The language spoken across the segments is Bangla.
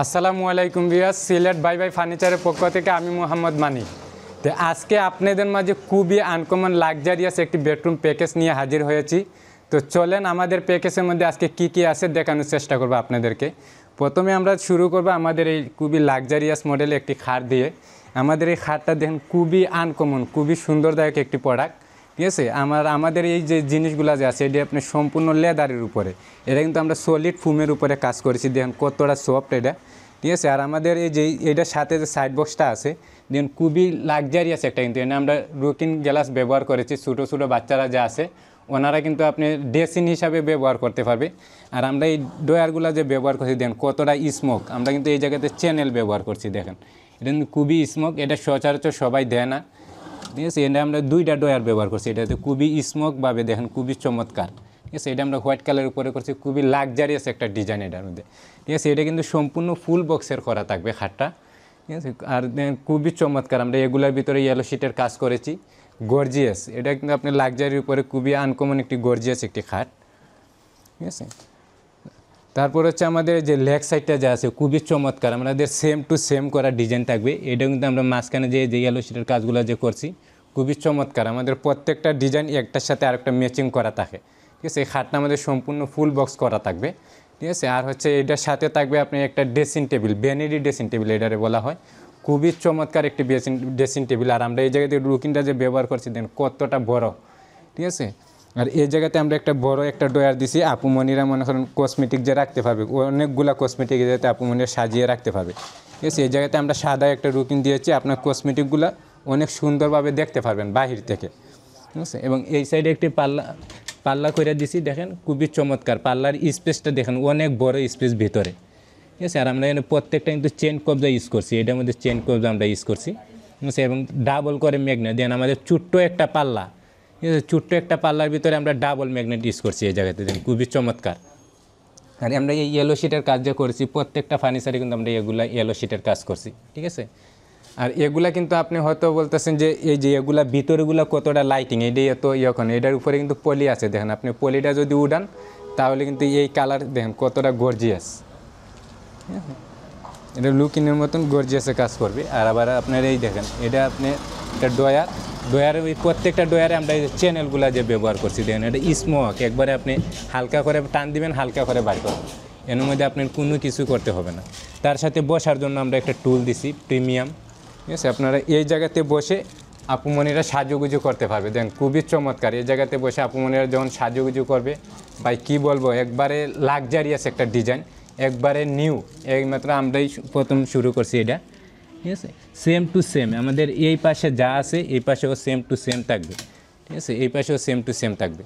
আসসালামু আলাইকুম ভিউয়ার্স, সিলেট বাই বাই ফার্নিচারের পক্ষ থেকে আমি মোহাম্মদ মানিক। তো আজকে আপনাদের মাঝে খুবই আনকমন লাক্সারিয়াস একটি বেডরুম প্যাকেজ নিয়ে হাজির হয়েছি। তো চলেন আমাদের প্যাকেজের মধ্যে আজকে কি আছে দেখানোর চেষ্টা করব আপনাদেরকে। প্রথমে আমরা শুরু করব আমাদের এই খুবই লাক্সারিয়াস মডেল একটি খাট দিয়ে। আমাদের এই খাটটা দেখেন খুবই আনকমন, খুবই সুন্দরদায়ক একটি প্রোডাক্ট। ঠিক আছে, আমাদের এই যে জিনিসগুলো যে আছে এটি আপনি সম্পূর্ণ লেদারের উপরে, এটা কিন্তু আমরা সলিড ফোমের উপরে কাজ করেছি। দেখেন কতটা সফট এটা। ঠিক আছে, আর আমাদের এই যে এটার সাথে যে সাইড বক্সটা আছে দেখেন খুবই লাক্সারিয়াস একটা, কিন্তু এনে আমরা রুকিং গ্লাস ব্যবহার করেছি। ছোটো ছোটো বাচ্চারা যা আছে ওনারা কিন্তু আপনি ড্রেসিং হিসাবে ব্যবহার করতে পারবে। আর আমরা এই ডয়ারগুলো যে ব্যবহার করছি দেখেন কতটা স্মোক, আমরা কিন্তু এই জায়গাতে চ্যানেল ব্যবহার করছি। দেখেন এটা কিন্তু খুবই স্মোক, এটা সচরাচর সবাই দেয় না। ঠিক আছে, এটা আমরা দুইটা ডয়ার ব্যবহার করছি, এটাতে খুবই স্মোকভাবে দেখেন খুবই চমৎকার। ঠিক আছে, এটা আমরা হোয়াইট কালারের উপরে করছি, খুবই লাক্সারিয়াস একটা ডিজাইন এটার মধ্যে। ঠিক আছে, এটা কিন্তু সম্পূর্ণ ফুল বক্সের করা থাকবে খাটটা। ঠিক আছে, আর খুবই চমৎকার। আমরা এগুলোর ভিতরে ইয়েলো শিটের কাজ করেছি, গর্জিয়াস। এটা কিন্তু আপনি লাক্সারির উপরে খুবই আনকমন একটি গর্জিয়াস একটি খাট। ঠিক আছে, তারপর হচ্ছে আমাদের যে লেগ সাইডটা যা আছে খুবই চমৎকার, আমাদের সেম টু সেম করা ডিজাইন থাকবে। এটা কিন্তু আমরা মাঝখানে যে ইয়েলো শিটের কাজগুলো যে করছি খুবই চমৎকার। আমাদের প্রত্যেকটা ডিজাইন একটার সাথে আরেকটা ম্যাচিং করা থাকে। ঠিক আছে, এই খাটটা আমাদের সম্পূর্ণ ফুল বক্স করা থাকবে। ঠিক আছে, আর হচ্ছে এটার সাথে থাকবে আপনি একটা dressing table, vanity dressing table এটারে বলা হয়। খুবই চমৎকার একটি ড্রেসিং টেবিল। আর আমরা এই জায়গাতে রুকিংটা যে ব্যবহার করছি দেন কতটা বড়। ঠিক আছে, আর এই জায়গাতে আমরা একটা বড় একটা ডয়ার দিছি, আপুমনিরা মনে করেন কসমেটিক যে রাখতে পারবে, অনেকগুলা কসমেটিক যাতে আপুমনিরা সাজিয়ে রাখতে পারবে। ঠিক আছে, এই জায়গাতে আমরা সাদা একটা রুকিং দিয়েছি, আপনার কসমেটিকগুলো অনেক সুন্দরভাবে দেখতে পারবেন বাহির থেকে। ঠিক আছে, এবং এই সাইডে একটি পাল্লা করে দিছি, দেখেন খুবই চমৎকার। পাল্লার স্পেসটা দেখেন অনেক বড় স্পেস ভিতরে। ঠিক আছে, আর আমরা এখানে প্রত্যেকটা কিন্তু চেন কবজা ইউজ করছি, এটার মধ্যে চেন কবজা আমরা ইউজ করছি। ঠিক আছে, এবং ডাবল করে ম্যাগনেট দেন আমাদের ছোট্ট একটা পাল্লা। ঠিক আছে, ছোট্ট একটা পাল্লার ভিতরে আমরা ডাবল ম্যাগনেট ইউজ করছি এই জায়গাতে, দেখেন খুবই চমৎকার। আর আমরা এই ইয়েলো শিটের কাজ যে করেছি প্রত্যেকটা ফার্নিচারে কিন্তু আমরা এগুলা ইয়েলো শিটের কাজ করছি। ঠিক আছে, আর এগুলা কিন্তু আপনি হয়তো বলতেছেন যে এই যে এগুলা ভিতরেগুলো কতটা লাইটিং, এটাই এত ইয়খন, এটার উপরে কিন্তু পলি আছে। দেখেন আপনি পলিটা যদি উড়ান তাহলে কিন্তু এই কালার দেখেন কতটা গর্জিয়াস। এটা লুকিনের মতন গর্জিয়াসে কাজ করবে। আর আবার আপনার এই দেখেন এটা আপনি এটা ডয়ারের ওই প্রত্যেকটা ডয়ারে আমরা এই চ্যানেলগুলো যে ব্যবহার করছি দেখেন এটা স্মোক, একবারে আপনি হালকা করে টান দিবেন, হালকা করে বার করবেন, এর মধ্যে আপনার কোনো কিছু করতে হবে না। তার সাথে বসার জন্য আমরা একটা টুল দিছি প্রিমিয়াম। ঠিক আছে, আপনারা এই জায়গাতে বসে আপুমনিরা সাজুগুজু করতে পারবে। দেখেন খুবই চমৎকার, এই জায়গাতে বসে আপুমনিরা যখন সাজুগুজু করবে ভাই কী বলবো, একবারে লাক্সারিয়াস একটা ডিজাইন, একবারে নিউ। এইমাত্র আমরাই প্রথম শুরু করছি এটা। ঠিক আছে, সেম টু সেম আমাদের এই পাশে যা আছে এই পাশেও সেম টু সেম থাকবে। ঠিক আছে, এই পাশেও সেম টু সেম থাকবে।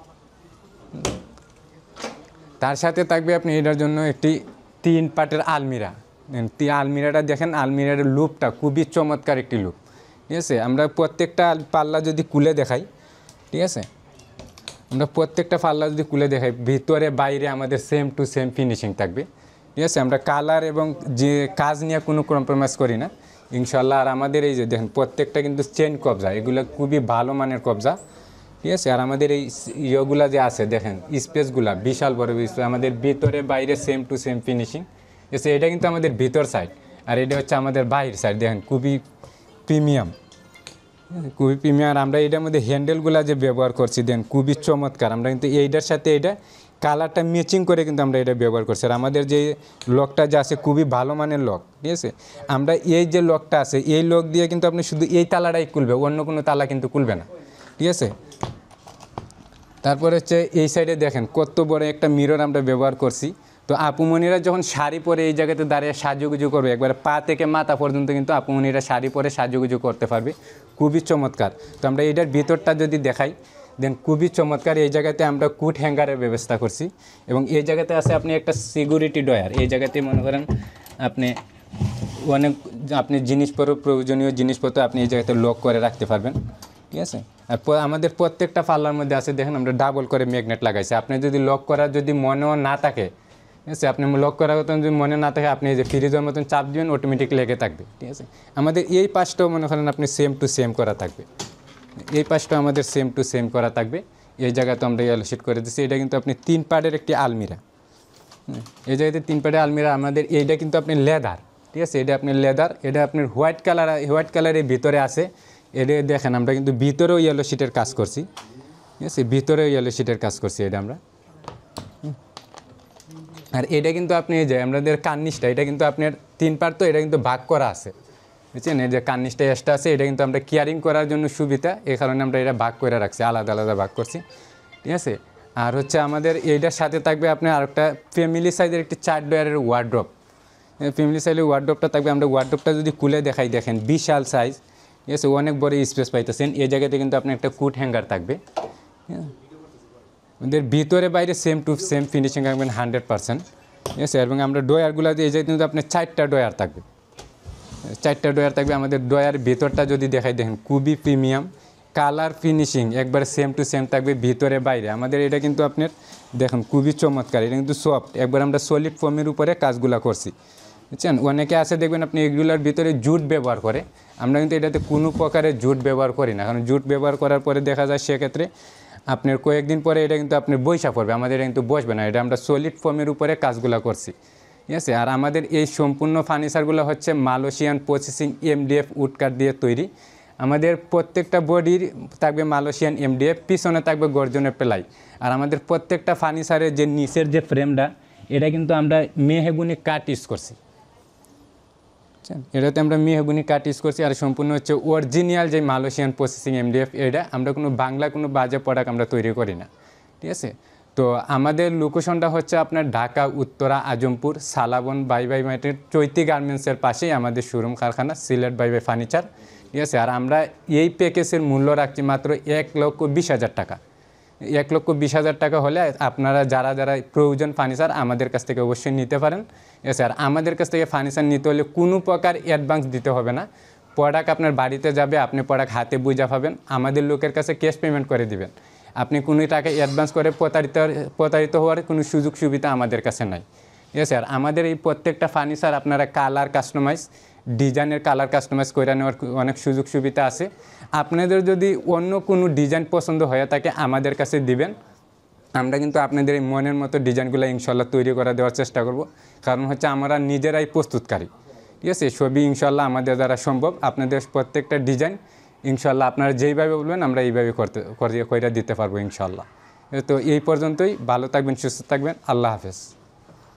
তার সাথে থাকবে আপনি এটার জন্য একটি 3 পার্টের আলমিরা। আলমিরাটা দেখেন, আলমিরার লুকটা খুবই চমৎকার একটি লুক। ঠিক আছে, আমরা প্রত্যেকটা পাল্লা যদি খুলে দেখাই, ঠিক আছে, আমরা প্রত্যেকটা পাল্লা যদি খুলে দেখাই ভিতরে বাইরে আমাদের সেম টু সেম ফিনিশিং থাকবে। ঠিক আছে, আমরা কালার এবং যে কাজ নিয়ে কোনো কম্প্রোমাইজ করি না ইনশাল্লাহ। আর আমাদের এই যে দেখেন প্রত্যেকটা কিন্তু চেন কবজা, এগুলো খুবই ভালো মানের কবজা। ঠিক আছে, আর আমাদের এই ইয়েগুলা যে আছে দেখেন স্পেসগুলা বিশাল বড় স্পেস, আমাদের ভিতরে বাইরে সেম টু সেম ফিনিশিং। ঠিক আছে, এটা কিন্তু আমাদের ভিতর সাইড, আর এটা হচ্ছে আমাদের বাইরের সাইড। দেখেন খুবই প্রিমিয়াম, খুবই প্রিমিয়াম। আর আমরা এটার মধ্যে হ্যান্ডেলগুলা যে ব্যবহার করছি দেখেন খুবই চমৎকার। আমরা কিন্তু এইটার সাথে এইটা কালারটা ম্যাচিং করে কিন্তু আমরা এটা ব্যবহার করছি। আর আমাদের যে লকটা যে আছে খুবই ভালো মানের লক। ঠিক আছে, আমরা এই যে লকটা আছে এই লক দিয়ে কিন্তু আপনি শুধু এই তালাটাই খুলবে, অন্য কোনো তালা কিন্তু খুলবে না। ঠিক আছে, তারপরে হচ্ছে এই সাইডে দেখেন কত বড় একটা মিরর আমরা ব্যবহার করছি। তো আপুমনিরা যখন শাড়ি পরে এই জায়গাতে দাঁড়িয়ে সাজুগুজু করবে, একবারে পা থেকে মাথা পর্যন্ত কিন্তু আপুমনিরা শাড়ি পরে সাজুগুজু করতে পারবে, খুবই চমৎকার। তো আমরা এটার ভিতরটা যদি দেখাই দেন খুবই চমৎকার। এই জায়গাতে আমরা কুট হ্যাঙ্গারের ব্যবস্থা করছি, এবং এই জায়গাতে আছে আপনি একটা সিকিউরিটি ডয়ার। এই জায়গাতে মনে করেন আপনি অনেক আপনি জিনিসপত্র, প্রয়োজনীয় জিনিসপত্র আপনি এই জায়গাতে লক করে রাখতে পারবেন। ঠিক আছে, আর আমাদের প্রত্যেকটা পাল্লার মধ্যে আছে দেখেন আমরা ডাবল করে ম্যাগনেট লাগাইছি। আপনি যদি লক করার যদি মনেও না থাকে, ঠিক আছে, আপনি লক করার মতন যদি মনে না থাকে আপনি যে ফ্রিজের মতন চাপ দিবেন অটোমেটিক লেগে থাকবে। ঠিক আছে, আমাদের এই পাশটাও মনে করেন আপনি সেম টু সেম করা থাকবে, এই পাশটাও আমাদের সেম টু সেম করা থাকবে। এই জায়গাতে আমরা ইয়েলো শিট করে দিচ্ছি। এটা কিন্তু আপনি 3 পার্টের একটি আলমিরা। এই জায়গাতে 3 পাটে আলমিরা আমাদের এইটা কিন্তু আপনি লেদার, ঠিক আছে, এটা আপনি লেদার, এটা আপনার হোয়াইট কালারের ভিতরে আছে। এটা দেখেন আমরা কিন্তু ভিতরেও ইয়েলো শিটের কাজ করছি, ঠিক আছে, ভিতরেও ইয়েলো শিটের কাজ করছি এটা আমরা। আর এটা কিন্তু আপনি এই যে আমাদের কার্নিশটা, এটা কিন্তু আপনার 3 পার্ট, তো এটা কিন্তু ভাগ করা আছে, বুঝছেন। এই যে কার্নিশটা এক্সট্রা আছে, এটা কিন্তু আমরা কেয়ারিং করার জন্য সুবিধা, এই কারণে আমরা এটা ভাগ করে রাখছি, আলাদা আলাদা ভাগ করছি, ঠিক আছে। আর হচ্ছে আমাদের এইটার সাথে থাকবে আপনার আরেকটা ফ্যামিলি সাইজের একটি 4 ডয়ারের ওয়ার্ড্রপ। ফ্যামিলি সাইজের ওয়ার্ড্রপটা থাকবে, আমরা ওয়ার্ড্রপটা যদি খুলে দেখাই, দেখেন বিশাল সাইজ, ঠিক আছে, অনেক বড় স্পেস পাইতেছেন। এই জায়গাতে কিন্তু আপনার একটা কুট হ্যাঙ্গার থাকবে, ওদের ভিতরে বাইরে সেম টু সেম ফিনিশিং থাকবেন 100%, ঠিক আছে। এবং আমরা ডয়ারগুলো দিয়ে এই জায়গায় কিন্তু আপনার 4টা ডয়ার থাকবে, 4টা ডয়ার থাকবে। আমাদের ডয়ার ভিতরটা যদি দেখাই, দেখেন খুবই প্রিমিয়াম, কালার ফিনিশিং একবার সেম টু সেম থাকবে ভিতরে বাইরে। আমাদের এটা কিন্তু আপনার দেখুন খুবই চমৎকার, এটা কিন্তু সফট, একবার আমরা সলিড ফোমের উপরে কাজগুলো করছি, বুঝছেন। অনেকে আছে দেখবেন আপনি এগুলোর ভিতরে জুট ব্যবহার করে, আমরা কিন্তু এটাতে কোনো প্রকারের জুট ব্যবহার করি না, কারণ জুট ব্যবহার করার পরে দেখা যায় সেক্ষেত্রে আপনার কয়েকদিন পরে এটা কিন্তু আপনার বৈশা পড়বে, আমাদের এটা কিন্তু বসবে না, এটা আমরা সলিড ফোমের উপরে কাজগুলো করছি, ঠিক আছে। আর আমাদের এই সম্পূর্ণ ফার্নিচারগুলো হচ্ছে মালয়েশিয়ান প্রসেসিং MDF উডকাট দিয়ে তৈরি। আমাদের প্রত্যেকটা বডির থাকবে মালয়েশিয়ান MDF, পিছনে থাকবে গর্জনের প্লাই। আর আমাদের প্রত্যেকটা ফার্নিচারের যে নিচের যে ফ্রেমটা, এটা কিন্তু আমরা মেহগুনি কাট ইউজ করছি, এটাতে আমরা মেহগুনি কাট ইউজ করছি। আর সম্পূর্ণ হচ্ছে অরিজিনাল যে মালয়েশিয়ান প্রসেসিং MDF, এটা আমরা কোনো বাংলা কোনো বাজে প্রোডাক্ট আমরা তৈরি করি না, ঠিক আছে। তো আমাদের লোকেশনটা হচ্ছে আপনার ঢাকা উত্তরা আজমপুর সালাবন বাই বাই মার্কেট চৈতি গার্মেন্টসের পাশেই আমাদের শোরুম কারখানা সিলেট বাই বাই ফার্নিচার, ঠিক আছে। আর আমরা এই প্যাকেজের মূল্য রাখছি মাত্র 1,20,000 টাকা। 1,20,000 টাকা হলে আপনারা যারা যারা প্রয়োজন ফার্নিচার আমাদের কাছ থেকে অবশ্যই নিতে পারেন, ঠিক আছে। আর আমাদের কাছ থেকে ফার্নিচার নিতে হলে কোনো প্রকার অ্যাডভান্স দিতে হবে না, প্রোডাক্ট আপনার বাড়িতে যাবে, আপনি প্রোডাক্ট হাতে বুঝা পাবেন, আমাদের লোকের কাছে ক্যাশ পেমেন্ট করে দিবেন। আপনি কোনো টাকা অ্যাডভান্স করে প্রতারিত হওয়ার কোনো সুযোগ সুবিধা আমাদের কাছে নাই, ঠিক আছে। আর আমাদের এই প্রত্যেকটা ফার্নিচার আপনারা কালার কাস্টমাইজ, ডিজাইনের কালার কাস্টমাইজ করে নেওয়ার অনেক সুযোগ সুবিধা আছে। আপনাদের যদি অন্য কোনো ডিজাইন পছন্দ হয়ে থাকে আমাদের কাছে দিবেন, আমরা কিন্তু আপনাদের এই মনের মতো ডিজাইনগুলো ইনশাল্লাহ তৈরি করে দেওয়ার চেষ্টা করব, কারণ হচ্ছে আমরা নিজেরাই প্রস্তুতকারী, ঠিক আছে। সবই ইনশাল্লাহ আমাদের দ্বারা সম্ভব। আপনাদের প্রত্যেকটা ডিজাইন ইনশাল্লাহ আপনারা যেইভাবে বলবেন আমরা এইভাবে করে দিতে পারবো ইনশাল্লাহ। তো এই পর্যন্তই, ভালো থাকবেন, সুস্থ থাকবেন, আল্লাহ হাফেজ।